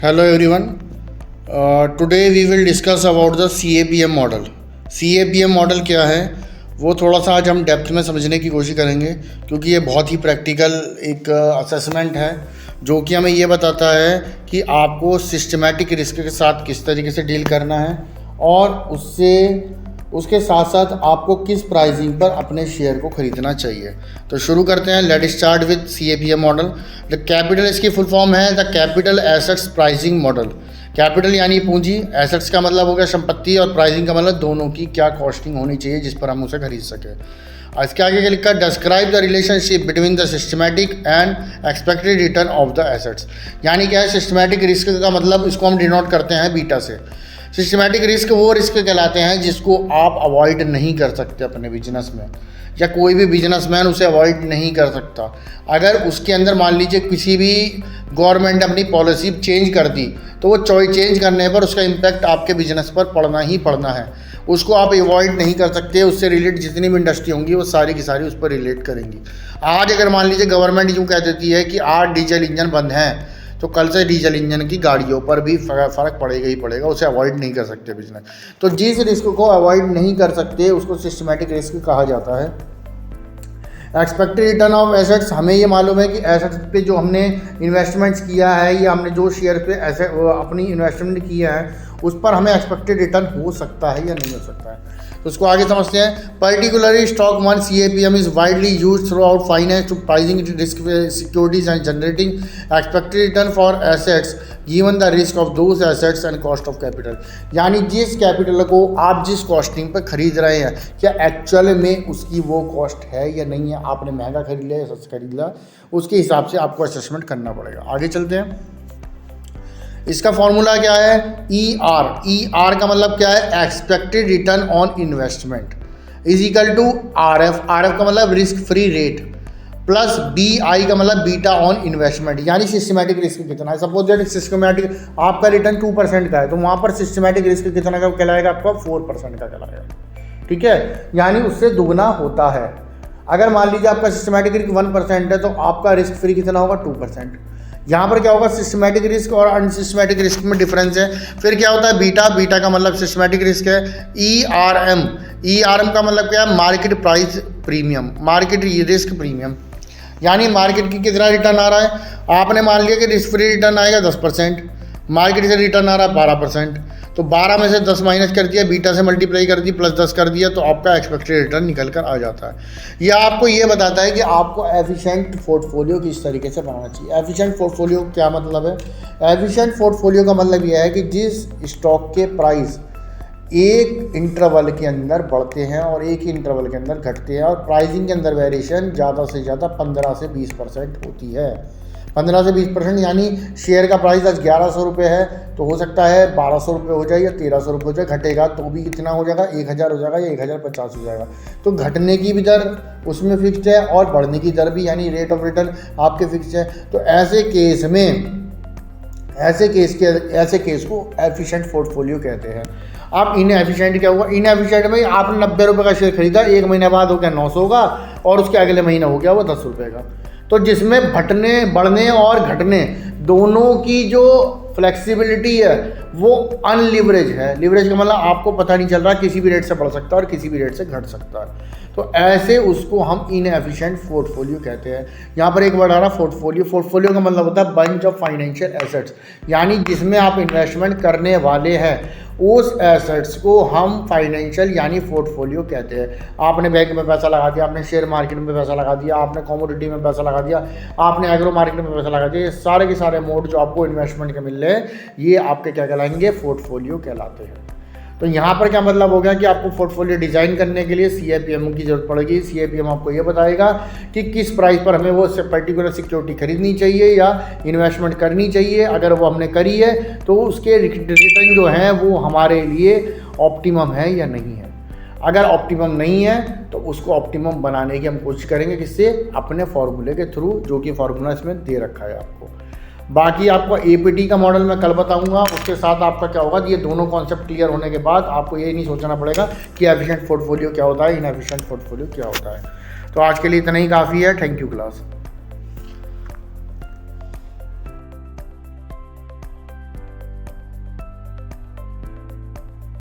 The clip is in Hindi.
Hello everyone. Today we will discuss about the CAPM model. CAPM model क्या है वो थोड़ा सा आज हम डेप्थ में समझने की कोशिश करेंगे, क्योंकि ये बहुत ही प्रैक्टिकल एक असेसमेंट है जो कि हमें ये बताता है कि आपको सिस्टमैटिक रिस्क के साथ किस तरीके से डील करना है और उसके साथ साथ आपको किस प्राइसिंग पर अपने शेयर को ख़रीदना चाहिए. तो शुरू करते हैं. Let start with CAPM model. The capital, इसकी फुल फॉर्म है the capital assets pricing model. Capital यानी पूंजी, एसेट्स का मतलब हो गया संपत्ति और प्राइसिंग का मतलब दोनों की क्या कॉस्टिंग होनी चाहिए जिस पर हम उसे खरीद सकें. इसके आगे लिखा describe the relationship between the systematic and expected return of the assets. यानी क्या है सिस्टमैटिक रिस्क का मतलब, इसको हम डिनोट करते हैं बीटा से. सिस्टमैटिक रिस्क वो रिस्क कहलाते हैं जिसको आप अवॉइड नहीं कर सकते अपने बिजनेस में, या कोई भी बिजनेसमैन उसे अवॉइड नहीं कर सकता. अगर उसके अंदर मान लीजिए किसी भी गवर्नमेंट ने अपनी पॉलिसी चेंज कर दी तो वो चेंज करने पर उसका इम्पैक्ट आपके बिजनेस पर पड़ना ही पड़ना है. उसको आप अवॉइड नहीं कर सकते. उससे रिलेटेड जितनी भी इंडस्ट्री होंगी वो सारी की सारी उस पर रिलेट करेंगी. आज अगर मान लीजिए गवर्नमेंट यूँ कह देती है कि आज डीजल इंजन बंद हैं, तो कल से डीजल इंजन की गाड़ियों पर भी फ़र्क पड़ेगा ही पड़ेगा. उसे अवॉइड नहीं कर सकते बिजनेस. तो जिस रिस्क को अवॉइड नहीं कर सकते उसको सिस्टमैटिक रिस्क कहा जाता है. एक्सपेक्टेड रिटर्न ऑफ एसेट्स, हमें ये मालूम है कि एसेट्स पे जो हमने इन्वेस्टमेंट्स किया है या हमने जो शेयर पे अपनी इन्वेस्टमेंट किया है उस पर हमें एक्सपेक्टेड रिटर्न हो सकता है या नहीं हो सकता है. तो उसको आगे समझते हैं. Particularly stock 1 CAPM is widely use throughout finance to pricing risk securities and generating expected return for assets given the risk of those assets and cost of capital. यानी जिस कैपिटल को आप जिस कॉस्टिंग पर खरीद रहे हैं क्या एक्चुअल में उसकी वो कॉस्ट है या नहीं है. आपने महंगा खरीद लिया या सस्ता खरीद लिया, उसके हिसाब से आपको असेसमेंट करना पड़ेगा. आगे चलते हैं. इसका फॉर्मूला क्या है? ER का मतलब क्या है? Expected return on investment is equal to RF का मतलब risk free rate plus BI का मतलब बीटा ऑन इन्वेस्टमेंट. यानी सिस्टमैटिक रिस्क कितना है. सपोज दैट सिस्टमैटिक आपका रिटर्न 2% का है तो वहाँ पर सिस्टमैटिक रिस्क कितना का कहलाएगा? आपका 4% का कहलाएगा. ठीक है, यानी उससे दुगना होता है. अगर मान लीजिए आपका सिस्टमैटिक रिस्क 1% है तो आपका रिस्क फ्री कितना होगा? 2%. यहाँ पर क्या होगा? सिस्टमैटिक रिस्क और अनसिस्टमैटिक रिस्क में डिफरेंस है. फिर क्या होता है? बीटा का मतलब सिस्टमैटिक रिस्क है. ERM का मतलब क्या है? Market price premium, market risk premium. यानी मार्केट की कितना रिटर्न आ रहा है. आपने मान लिया कि रिस्क फ्री रिटर्न आएगा 10%, मार्केट से रिटर्न आ रहा है 12%, तो 12 में से 10 माइनस कर दिया, बीटा से मल्टीप्लाई कर दी, प्लस 10 कर दिया, तो आपका एक्सपेक्टेड रिटर्न निकल कर आ जाता है. यह आपको ये बताता है कि आपको एफिशिएंट पोर्टफोलियो किस तरीके से बनाना चाहिए. एफिशिएंट पोर्टफोलियो क्या मतलब है? एफिशिएंट पोर्टफोलियो का मतलब यह है कि जिस स्टॉक के प्राइस एक इंटरवल के अंदर बढ़ते हैं और एक ही इंटरवल के अंदर घटते हैं और प्राइसिंग के अंदर वेरिएशन ज़्यादा से ज़्यादा 15 से 20% होती है. 15 से 20%. यानी शेयर का प्राइस आज 1100 रुपये है तो हो सकता है 1200 रुपये हो जाए या 1300 रुपये हो जाए. घटेगा तो भी कितना हो जाएगा? 1000 हो जाएगा या 1050 हो जाएगा. तो घटने की भी दर उसमें फिक्स्ड है और बढ़ने की दर भी, यानी रेट ऑफ रिटर्न आपके फिक्स्ड है. तो ऐसे केस को एफिशिएंट पोर्टफोलियो कहते हैं. आप इनएफिशिएंट क्या होगा? इनएफिशिएंट में आपने 90 रुपये का शेयर खरीदा, एक महीने बाद हो गया 900 होगा और उसके अगले महीने हो गया वो 10 रुपये का. तो जिसमें बढ़ने और घटने दोनों की जो फ्लेक्सिबिलिटी है वो अनलिवरेज है. लिवरेज का मतलब आपको पता नहीं चल रहा, किसी भी रेट से बढ़ सकता है और किसी भी रेट से घट सकता है. तो ऐसे उसको हम इनएफिशिएंट पोर्टफोलियो कहते हैं. यहाँ पर एक वर्ड आ रहा पोर्टफोलियो. पोर्टफोलियो का मतलब होता है बंच ऑफ फाइनेंशियल एसेट्स. यानी जिसमें आप इन्वेस्टमेंट करने वाले हैं उस एसेट्स को हम फाइनेंशियल यानी पोर्टफोलियो कहते हैं. आपने बैंक में पैसा लगा दिया, आपने शेयर मार्केट में पैसा लगा दिया, आपने कमोडिटी में पैसा लगा दिया, आपने एग्रो मार्केट में पैसा लगा दिया. ये सारे के सारे मोड जो आपको इन्वेस्टमेंट के मिल रहे हैं ये आपके क्या कहलाएंगे? पोर्टफोलियो कहलाते हैं. तो यहाँ पर क्या मतलब हो गया कि आपको पोर्टफोलियो डिज़ाइन करने के लिए CAPM की ज़रूरत पड़ेगी. CAPM आपको ये बताएगा कि किस प्राइस पर हमें वो पर्टिकुलर सिक्योरिटी खरीदनी चाहिए या इन्वेस्टमेंट करनी चाहिए. अगर वो हमने करी है तो उसके रिटर्न जो हैं वो हमारे लिए ऑप्टिमम है या नहीं है. अगर ऑप्टिमम नहीं है तो उसको ऑप्टिमम बनाने की हम कोशिश करेंगे. किससे? अपने फॉर्मूले के थ्रू, जो कि फार्मूला इसमें दे रखा है आपको. बाकी आपको APT का मॉडल मैं कल बताऊंगा. उसके साथ आपका क्या होगा, ये दोनों कॉन्सेप्ट क्लियर होने के बाद आपको ये नहीं सोचना पड़ेगा कि एफिशिएंट पोर्टफोलियो क्या होता है, इनएफिशिएंट पोर्टफोलियो क्या होता है. तो आज के लिए इतना ही काफ़ी है. Thank you class.